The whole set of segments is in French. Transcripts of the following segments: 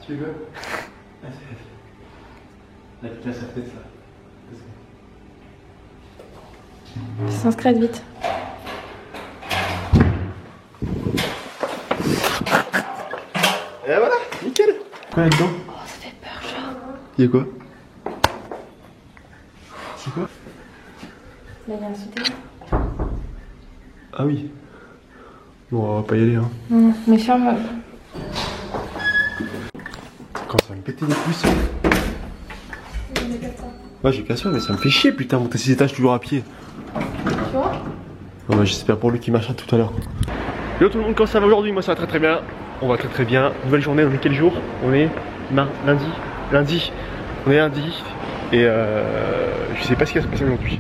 Tu veux? Vas-y. La classe à tête là. S'inscrire vite. Et voilà, nickel. Quoi là-dedans? Oh, ça fait peur, genre. Y'a quoi? C'est quoi? Là, il y a un sauté. Ah oui. Bon, on va pas y aller, hein. Non, mais ferme. Quand ça va me péter les couilles. Ouais, j'ai qu'à ça, mais ça me fait chier, putain, monter 6 étages toujours à pied. Tu vois? Non, bah, j'espère pour lui qui marchera tout à l'heure. Hello tout le monde, comment ça va aujourd'hui? Moi ça va très très bien. On va très très bien. Nouvelle journée, on est quel jour? On est lundi. Lundi. On est lundi. Et je sais pas ce qui va se passer aujourd'hui.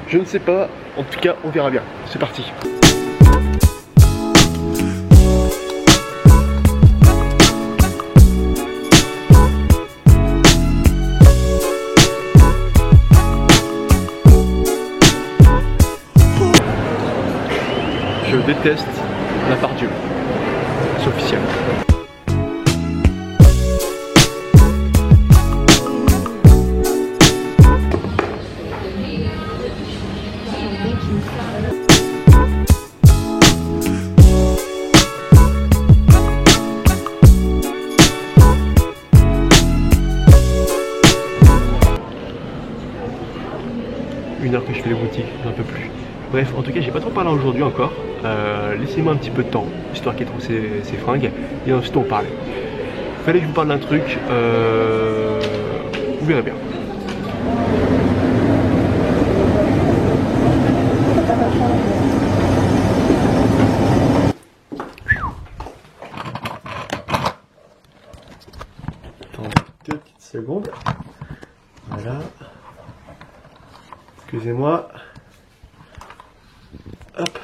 Je ne sais pas. En tout cas, on verra bien. C'est parti. Je déteste la part Dieu. C'est officiel. Une heure que je fais les boutiques, j'en peux plus. Bref, en tout cas, j'ai pas trop parlé aujourd'hui encore. Laissez-moi un petit peu de temps, histoire qu'il trouve ses fringues, et ensuite on parle. Fallait que je vous parle d'un truc, vous verrez bien. Attends 2 petites secondes. Voilà. Excusez-moi. Hop.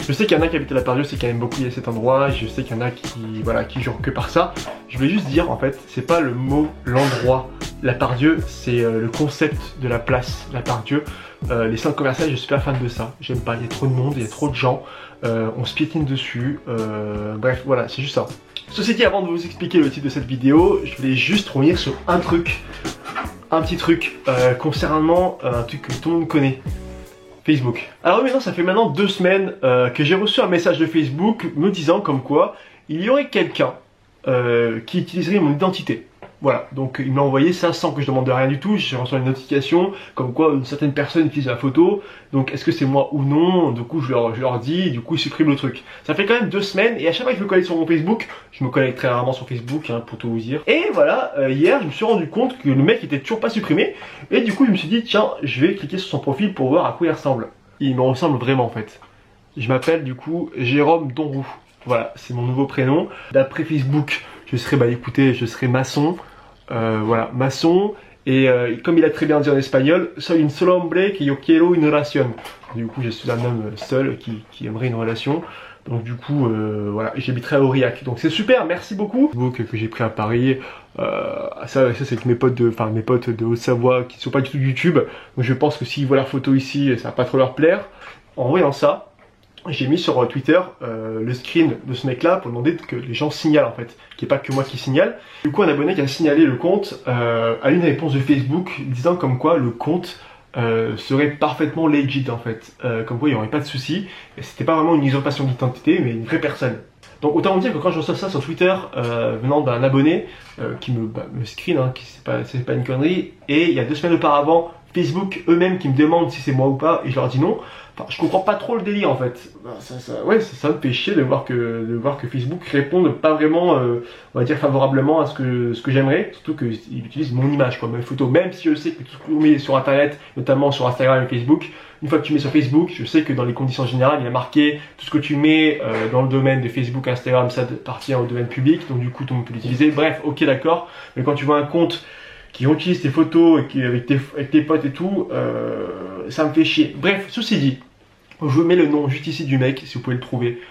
Je sais qu'il y en a qui habitent à la Part-Dieu, c'est quand même beaucoup cet endroit. Je sais qu'il y en a qui, voilà, qui jurent que par ça. Je voulais juste dire, en fait, c'est pas le mot, l'endroit, la Part-Dieu, c'est le concept de la place, la Part-Dieu. Les centres commerciaux, je suis pas fan de ça. J'aime pas, il y a trop de monde, il y a trop de gens. On se piétine dessus. Bref, voilà, c'est juste ça. Ceci dit, avant de vous expliquer le titre de cette vidéo, je voulais juste revenir sur un truc. Un petit truc concernant un truc que tout le monde connaît. Facebook. Alors maintenant, ça fait maintenant 2 semaines que j'ai reçu un message de Facebook me disant comme quoi il y aurait quelqu'un qui utiliserait mon identité. Voilà, donc il m'a envoyé ça sans que je demande rien du tout. J'ai reçu une notification comme quoi une certaine personne utilise la photo. Donc est-ce que c'est moi ou non? Du coup je leur dis, du coup ils suppriment le truc. Ça fait quand même 2 semaines et à chaque fois que je me connecte sur mon Facebook, je me connecte très rarement sur Facebook hein, pour tout vous dire. Et voilà, hier je me suis rendu compte que le mec était toujours pas supprimé. Et du coup je me suis dit tiens, je vais cliquer sur son profil pour voir à quoi il ressemble. Il me ressemble vraiment en fait. Je m'appelle du coup Jérôme Donroux. Voilà, c'est mon nouveau prénom. D'après Facebook, je serai, bah écoutez, je serai maçon. Voilà, maçon. Et comme il a très bien dit en espagnol, soy un solo hombre que yo quiero une relation. Du coup, je suis un homme seul qui aimerait une relation. Donc du coup, voilà, j'habiterai à Aurillac. Donc c'est super, merci beaucoup. Que j'ai pris à Paris. Ça c'est que mes potes de Haute-Savoie qui ne sont pas du tout YouTube. Donc je pense que s'ils voient leurs photos ici, ça va pas trop leur plaire. En voyant ça, j'ai mis sur Twitter le screen de ce mec là pour demander que les gens signalent en fait, qu'il n'y ait pas que moi qui signale. Du coup un abonné qui a signalé le compte a une réponse de Facebook disant comme quoi le compte serait parfaitement legit en fait, comme quoi il n'y aurait pas de souci, et c'était pas vraiment une usurpation d'identité mais une vraie personne. Donc autant vous dire que quand je reçois ça sur Twitter venant d'un abonné qui me screen, hein, c'est pas une connerie, et il y a 2 semaines auparavant Facebook eux-mêmes qui me demandent si c'est moi ou pas et je leur dis non. Enfin, je comprends pas trop le délire en fait. Ça me fait chier de voir que Facebook réponde pas vraiment, on va dire favorablement à ce que j'aimerais. Surtout qu'ils utilisent mon image, quoi, mes photos. Même si je sais que tout ce que vous mettez sur Internet, notamment sur Instagram et Facebook, une fois que tu mets sur Facebook, je sais que dans les conditions générales, il y a marqué tout ce que tu mets dans le domaine de Facebook, Instagram, ça appartient au domaine public. Donc du coup, tout le monde peut l'utiliser. Bref, ok, d'accord. Mais quand tu vois un compte qui utilise tes photos et avec tes potes et tout, ça me fait chier. Bref, ceci dit, je vous mets le nom juste ici du mec, si vous pouvez le trouver.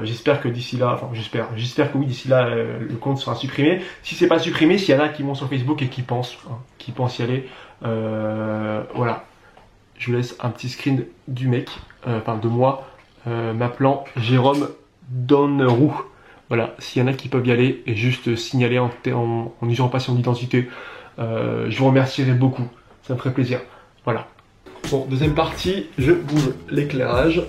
J'espère que d'ici là, enfin j'espère que oui, d'ici là, le compte sera supprimé. Si c'est pas supprimé, s'il y en a qui vont sur Facebook et qui pensent y aller, voilà. Je vous laisse un petit screen du mec, enfin de moi, m'appelant Jérôme Donroux. Voilà, s'il y en a qui peuvent y aller et juste signaler en usurpation d'identité, je vous remercierai beaucoup, ça me ferait plaisir. Voilà. Bon, deuxième partie, je bouge l'éclairage.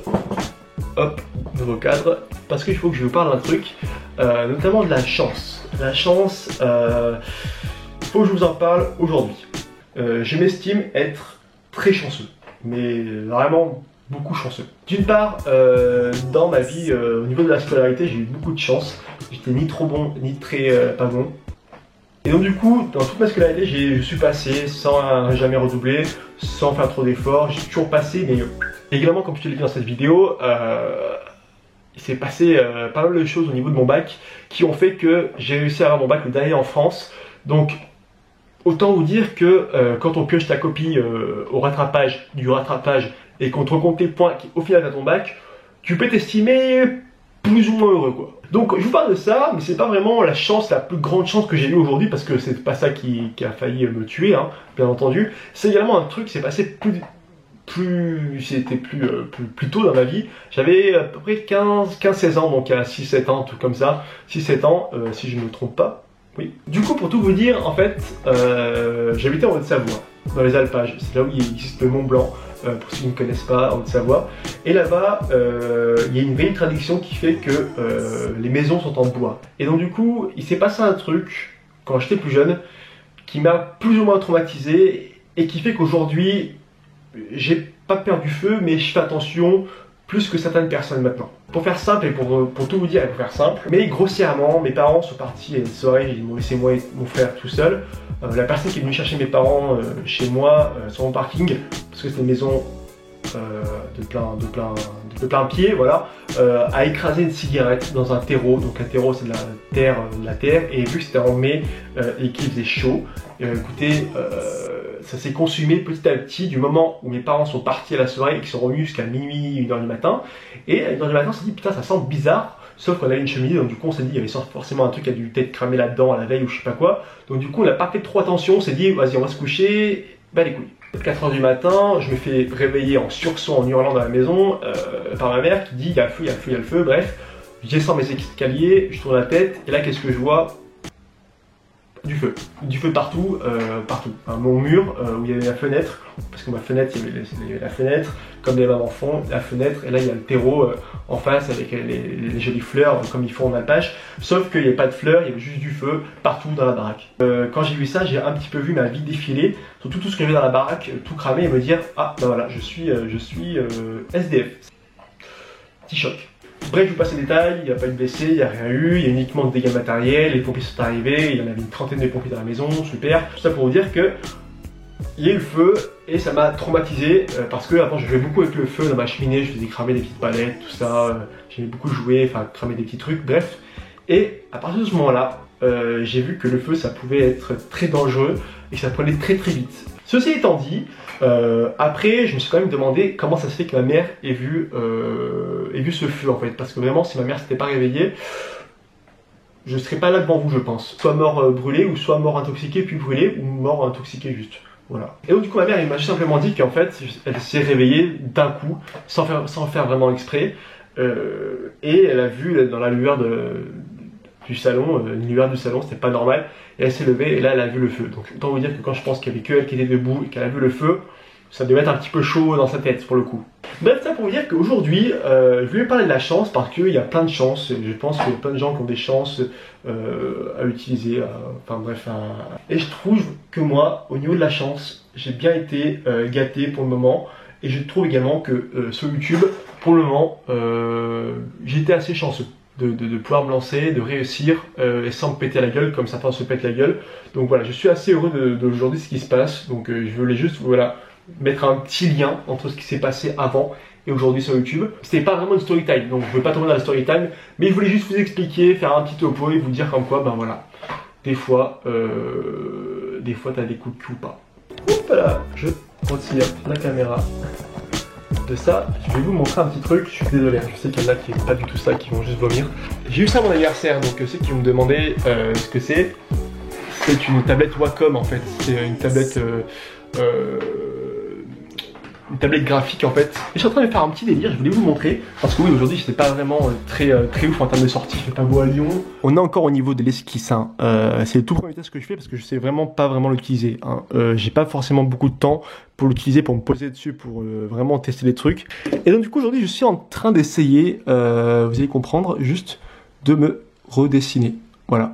Hop, nouveau cadre, parce qu'il faut que je vous parle d'un truc, notamment de la chance. La chance, il faut que je vous en parle aujourd'hui. Je m'estime être très chanceux, mais vraiment beaucoup chanceux. D'une part, dans ma vie, au niveau de la scolarité, j'ai eu beaucoup de chance. J'étais ni trop bon, ni très pas bon. Et donc du coup, dans toute ma scolarité, je suis passé sans jamais redoubler, sans faire trop d'efforts. J'ai toujours passé, mais également, comme je te l'ai dit dans cette vidéo, il s'est passé pas mal de choses au niveau de mon bac qui ont fait que j'ai réussi à avoir mon bac le dernier en France. Donc, autant vous dire que quand on pioche ta copie au rattrapage, et qu'on te recompte tes points au final de ton bac, tu peux t'estimer plus ou moins heureux, quoi. Donc je vous parle de ça, mais c'est pas vraiment la chance, la plus grande chance que j'ai eue aujourd'hui, parce que c'est pas ça qui a failli me tuer, hein, bien entendu. C'est également un truc qui s'est passé plus tôt dans ma vie. J'avais à peu près 15-16 ans, donc à 6-7 ans, tout comme ça. 6-7 ans, si je ne me trompe pas. Oui. Du coup, pour tout vous dire, en fait, j'habitais en Haute-Savoie, dans les Alpages. C'est là où il existe le Mont Blanc, pour ceux qui ne connaissent pas, en Haute-Savoie. Et là-bas, il y a une vieille tradition qui fait que les maisons sont en bois. Et donc du coup, il s'est passé un truc, quand j'étais plus jeune, qui m'a plus ou moins traumatisé, et qui fait qu'aujourd'hui, j'ai pas perdu feu, mais je fais attention plus que certaines personnes maintenant. Pour faire simple et pour tout vous dire et pour faire simple, mais grossièrement, mes parents sont partis à une soirée, ils m'ont laissé moi et mon frère tout seul. La personne qui est venue chercher mes parents chez moi sur mon parking, parce que c'était une maison de plein pied, voilà, a écrasé une cigarette dans un terreau. Donc un terreau c'est de la terre, et vu que c'était en mai et qu'il faisait chaud, écoutez, ça s'est consumé petit à petit du moment où mes parents sont partis à la soirée et qu'ils sont revenus jusqu'à minuit, 1h du matin. Et à 1h du matin, on s'est dit putain, ça sent bizarre. Sauf qu'on avait une cheminée, donc du coup on s'est dit il y avait forcément un truc qui a dû peut-être cramer là-dedans à la veille ou je sais pas quoi. Donc du coup on n'a pas fait trop attention, on s'est dit vas-y on va se coucher, bah les couilles. 4h du matin, je me fais réveiller en sursaut, en hurlant dans la maison par ma mère qui dit il y a le feu, il y a le feu, il y a le feu, bref. Je descends mes escaliers, je tourne la tête et là qu'est-ce que je vois? Du feu partout, partout. Mon mur où il y avait la fenêtre, parce que ma fenêtre, il y avait la fenêtre, comme les mamans font, la fenêtre, et là il y a le terreau en face avec les jolies fleurs, comme ils font en alpage, sauf qu'il n'y avait pas de fleurs, il y avait juste du feu partout dans la baraque. Quand j'ai vu ça, j'ai un petit peu vu ma vie défiler, surtout tout ce que j'avais dans la baraque, tout cramer et me dire, ah ben voilà, je suis SDF. Petit choc. Bref, je vous passe les détails, il n'y a pas eu de blessés, il n'y a rien eu, il y a uniquement des dégâts matériels, les pompiers sont arrivés, il y en avait une trentaine de pompiers dans la maison, super. Tout ça pour vous dire que il y a eu le feu et ça m'a traumatisé parce que avant je jouais beaucoup avec le feu dans ma cheminée, je faisais cramer des petites palettes, tout ça, j'aimais beaucoup jouer, enfin cramer des petits trucs, bref. Et à partir de ce moment-là, j'ai vu que le feu ça pouvait être très dangereux et que ça prenait très vite. Ceci étant dit, après je me suis quand même demandé comment ça se fait que ma mère ait vu ce feu en fait, parce que vraiment si ma mère s'était pas réveillée, je serais pas là devant vous je pense. Soit mort brûlé ou soit mort intoxiqué puis brûlé ou mort intoxiqué juste. Voilà. Et donc du coup ma mère elle m'a juste simplement dit qu'en fait elle s'est réveillée d'un coup sans faire vraiment exprès et elle a vu dans la lueur du salon, une lueur du salon, c'était pas normal, et elle s'est levée et là elle a vu le feu. Donc autant vous dire que quand je pense qu'il y avait que elle qui était debout et qu'elle a vu le feu, ça devait être un petit peu chaud dans sa tête pour le coup. Bref, ça pour vous dire qu'aujourd'hui, je voulais parler de la chance parce qu'il y a plein de chances. Je pense qu'il y a plein de gens qui ont des chances à utiliser, enfin bref. Et je trouve que moi, au niveau de la chance, j'ai bien été gâté pour le moment. Et je trouve également que sur YouTube, pour le moment, j'ai été assez chanceux de pouvoir me lancer, de réussir et sans me péter la gueule comme certains se pètent la gueule. Donc voilà, je suis assez heureux d'aujourd'hui ce qui se passe. Donc je voulais juste, voilà, mettre un petit lien entre ce qui s'est passé avant et aujourd'hui sur YouTube. C'était pas vraiment une story time, donc je ne veux pas tomber dans la story time, mais je voulais juste vous expliquer, faire un petit topo et vous dire comme quoi, ben voilà, des fois t'as des coups de cul ou pas. Voilà, je retire la caméra de ça. Je vais vous montrer un petit truc, je suis désolé, je sais qu'il y en a qui n'aiment pas du tout ça, qui vont juste vomir. J'ai eu ça à mon anniversaire, donc ceux qui me demandaient ce que c'est une tablette Wacom en fait, c'est une tablette une tablette graphique en fait. Et je suis en train de faire un petit délire, je voulais vous montrer. Parce que oui, aujourd'hui, j'étais pas vraiment très ouf en termes de sortie. Je fais pas beau à Lyon. On est encore au niveau de l'esquisse. Hein. C'est le tout premier test que je fais parce que je sais vraiment pas vraiment l'utiliser. Hein. J'ai pas forcément beaucoup de temps pour l'utiliser, pour me poser dessus, pour vraiment tester des trucs. Et donc du coup, aujourd'hui, je suis en train d'essayer, vous allez comprendre, juste de me redessiner. Voilà.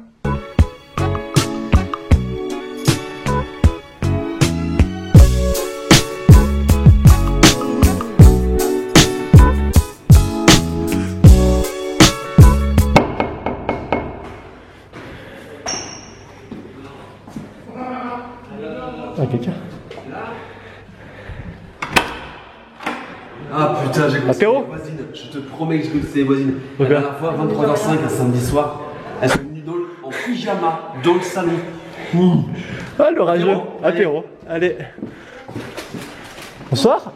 Ah, quelqu'un. Ah putain, j'ai goûté Apéro. les voisines. Je te promets que j'ai goûté les voisines. La Ok. dernière fois, 23h05, un samedi soir, elles sont venues en pyjama dans le salon. Ah, le rageux. Apéro. Apéro. Allez. Bonsoir.